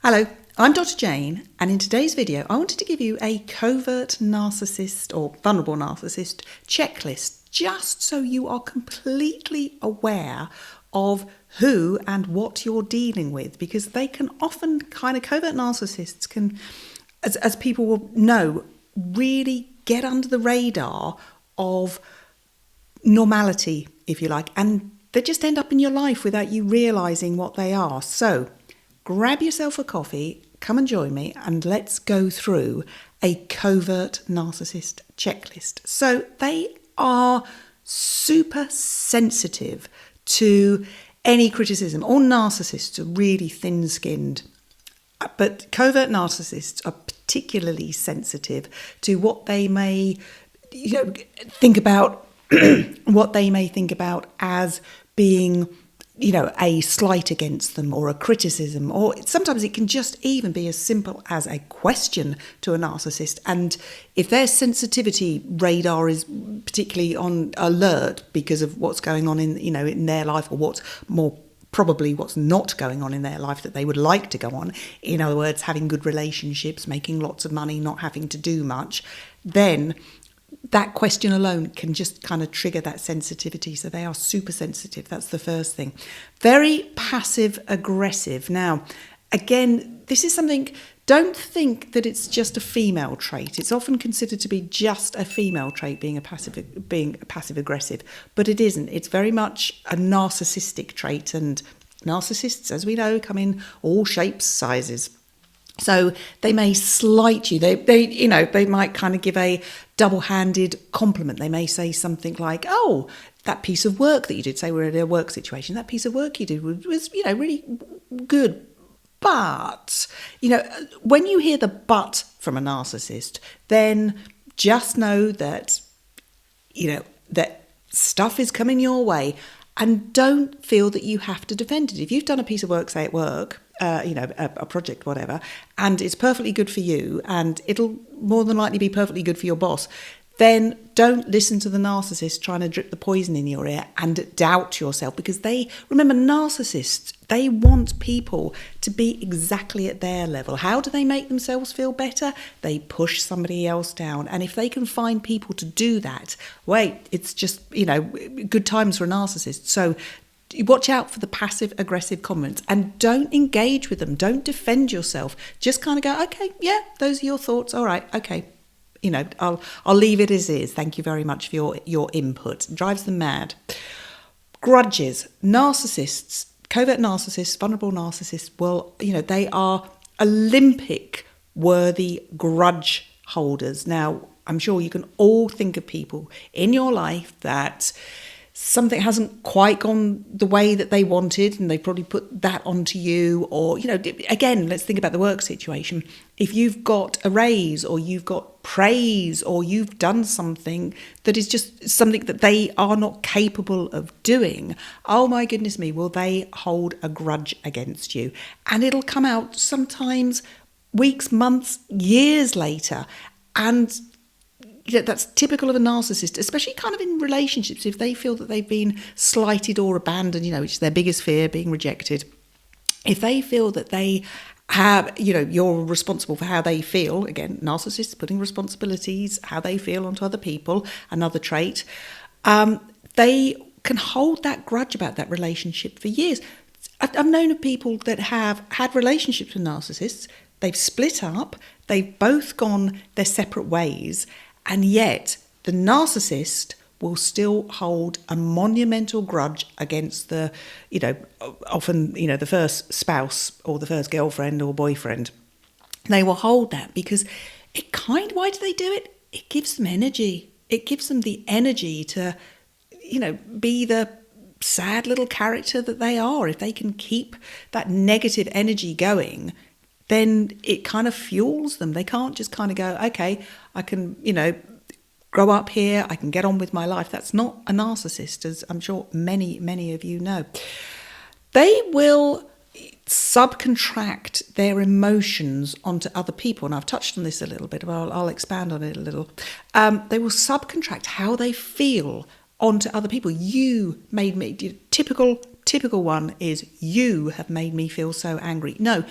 Hello, I'm Dr. Jane, and in today's video I wanted to give you a covert narcissist or vulnerable narcissist checklist, just so you are completely aware of who and what you're dealing with, because they can often covert narcissists can, as people will know, really get under the radar of normality, if you like, and they just end up in your life without you realising what they are. So grab yourself a coffee, come and join me, and let's go through a covert narcissist checklist. So they are super sensitive to any criticism. All narcissists are really thin-skinned, but covert narcissists are particularly sensitive to what they may think about what they may think about as being a slight against them or a criticism, or sometimes it can just even be as simple as a question to a narcissist. And if their sensitivity radar is particularly on alert because of what's going on in their life, or what's more probably what's not going on in their life that they would like to go on, in other words, having good relationships, making lots of money, not having to do much, then that question alone can just kind of trigger that sensitivity. So they are super sensitive. That's the first thing. Very passive aggressive. Now, again, this is something, don't think that it's just a female trait. It's often considered to be just a female trait, being a passive aggressive, but it isn't. It's very much a narcissistic trait, and narcissists, as we know, come in all shapes, sizes. So they may slight you. They might kind of give a double-handed compliment. They may say something like, "Oh, that piece of work that you did," say we're in a work situation, "that piece of work you did was really good. But," when you hear the "but" from a narcissist, then just know that, that stuff is coming your way, and don't feel that you have to defend it. If you've done a piece of work, say at work, a project, whatever, and it's perfectly good for you, and it'll more than likely be perfectly good for your boss, then don't listen to the narcissist trying to drip the poison in your ear and doubt yourself, because remember, narcissists, they want people to be exactly at their level. How do they make themselves feel better? They push somebody else down. And if they can find people to do that, it's just, good times for a narcissist. So watch out for the passive aggressive comments, and don't engage with them. Don't defend yourself. Just kind of go, "Okay, yeah, those are your thoughts. All right, okay. I'll leave it as is. Thank you very much for your input." It drives them mad. Grudges. Narcissists, covert narcissists, vulnerable narcissists, they are Olympic-worthy grudge holders. Now, I'm sure you can all think of people in your life that something hasn't quite gone the way that they wanted, and they probably put that onto you. Or, again, let's think about the work situation. If you've got a raise, or you've got praise, or you've done something that is just something that they are not capable of doing, oh my goodness me, will they hold a grudge against you? And it'll come out sometimes weeks, months, years later. And that's typical of a narcissist, especially kind of in relationships. If they feel that they've been slighted or abandoned, which is their biggest fear, being rejected. If they feel that they have, you're responsible for how they feel, again, narcissists putting responsibilities, how they feel onto other people, another trait, they can hold that grudge about that relationship for years. I've known of people that have had relationships with narcissists, they've split up, they've both gone their separate ways, and yet the narcissist will still hold a monumental grudge against the, often, the first spouse or the first girlfriend or boyfriend. They will hold that because why do they do it? It gives them energy. It gives them the energy to, be the sad little character that they are. If they can keep that negative energy going, then it kind of fuels them. They can't just kind of go, "Okay, I can, grow up here, I can get on with my life." That's not a narcissist, as I'm sure many, many of you know. They will subcontract their emotions onto other people. And I've touched on this a little bit, but I'll expand on it a little. They will subcontract how they feel onto other people. You made me, typical one is, "You have made me feel so angry." No,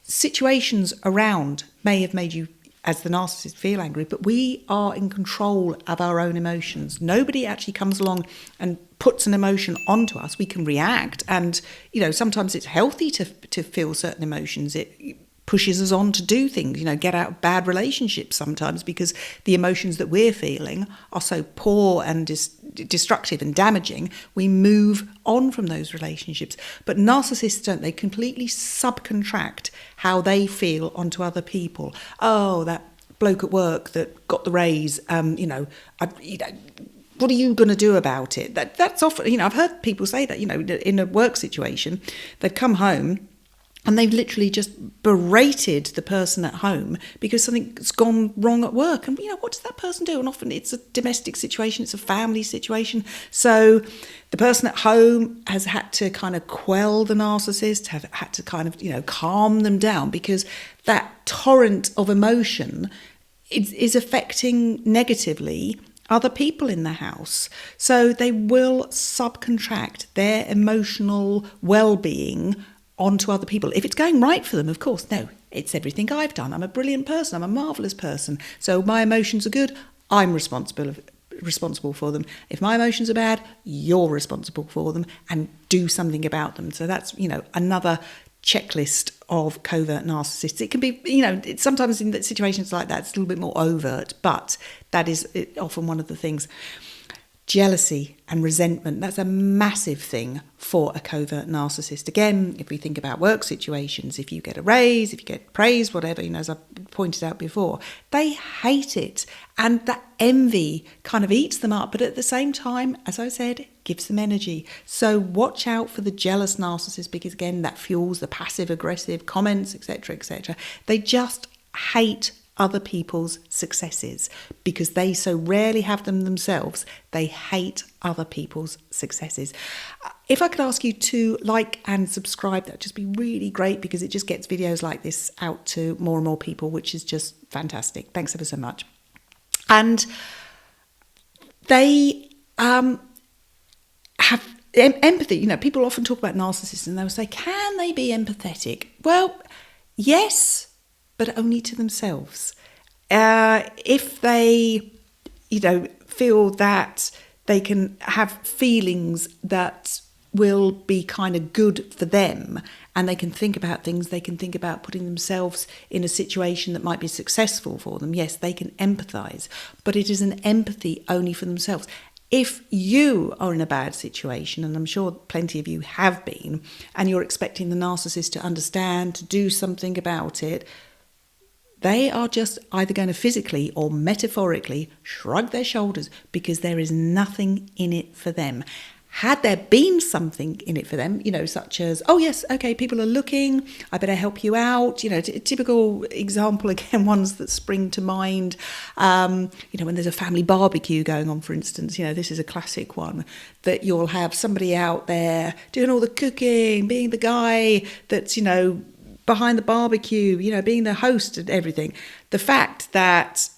situations around may have made you, as the narcissist, feel angry, but we are in control of our own emotions. Nobody actually comes along and puts an emotion onto us. We can react, and sometimes it's healthy to feel certain emotions. It pushes us on to do things, get out of bad relationships sometimes, because the emotions that we're feeling are so poor and destructive and damaging. We move on from those relationships. But narcissists don't. They completely subcontract how they feel onto other people. Oh, that bloke at work that got the raise, what are you going to do about it? That's often, I've heard people say that, in a work situation, they've come home and they've literally just berated the person at home because something's gone wrong at work. And, what does that person do? And often it's a domestic situation, it's a family situation. So the person at home has had to kind of quell the narcissist, have had to kind of, calm them down, because that torrent of emotion is affecting negatively other people in the house. So they will subcontract their emotional well-being onto other people. If it's going right for them, of course, no, it's everything I've done. I'm a brilliant person. I'm a marvellous person. So my emotions are good. I'm responsible for them. If my emotions are bad, you're responsible for them, and do something about them. So that's, another checklist of covert narcissists. It can be, sometimes in situations like that, it's a little bit more overt, but that is often one of the things. Jealousy and resentment, that's a massive thing for a covert narcissist. Again, if we think about work situations, if you get a raise, if you get praise, whatever, as I've pointed out before, they hate it. And that envy kind of eats them up. But at the same time, as I said, gives them energy. So watch out for the jealous narcissist, because again, that fuels the passive aggressive comments, etc., etc. They just hate other people's successes because they so rarely have them themselves. They hate other people's successes. If I could ask you to like and subscribe, that'd just be really great, because it just gets videos like this out to more and more people, which is just fantastic. Thanks ever so much. And they have empathy. People often talk about narcissists and they'll say, can they be empathetic? Well, yes, but only to themselves. If they, feel that they can have feelings that will be kind of good for them, and they can think about things, they can think about putting themselves in a situation that might be successful for them, yes, they can empathise, but it is an empathy only for themselves. If you are in a bad situation, and I'm sure plenty of you have been, and you're expecting the narcissist to understand, to do something about it, they are just either going to physically or metaphorically shrug their shoulders, because there is nothing in it for them. Had there been something in it for them, such as, oh yes, okay, people are looking, I better help you out, typical example, again, ones that spring to mind, when there's a family barbecue going on, for instance, this is a classic one, that you'll have somebody out there doing all the cooking, being the guy that's, behind the barbecue, being the host and everything. The fact that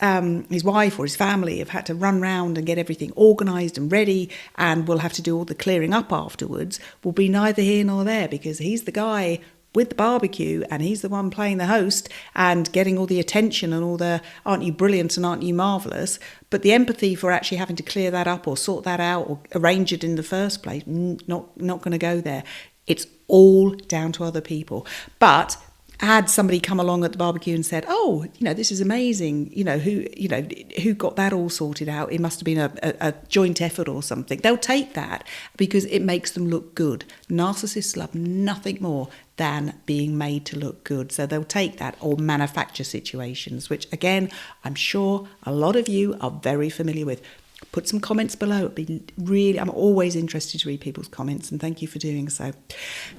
his wife or his family have had to run round and get everything organised and ready, and will have to do all the clearing up afterwards, will be neither here nor there, because he's the guy with the barbecue and he's the one playing the host and getting all the attention and all the aren't you brilliant and aren't you marvellous. But the empathy for actually having to clear that up or sort that out or arrange it in the first place, not going to go there. It's all down to other people. But had somebody come along at the barbecue and said, oh, this is amazing, who got that all sorted out? It must have been a joint effort or something. They'll take that because it makes them look good. Narcissists love nothing more than being made to look good. So they'll take that, or manufacture situations, which again, I'm sure a lot of you are very familiar with. Put some comments below. I'm always interested to read people's comments, and thank you for doing so.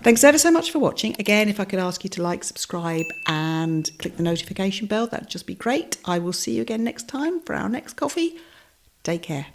Thanks ever so much for watching. Again, if I could ask you to like, subscribe and click the notification bell, that'd just be great. I will see you again next time for our next coffee. Take care.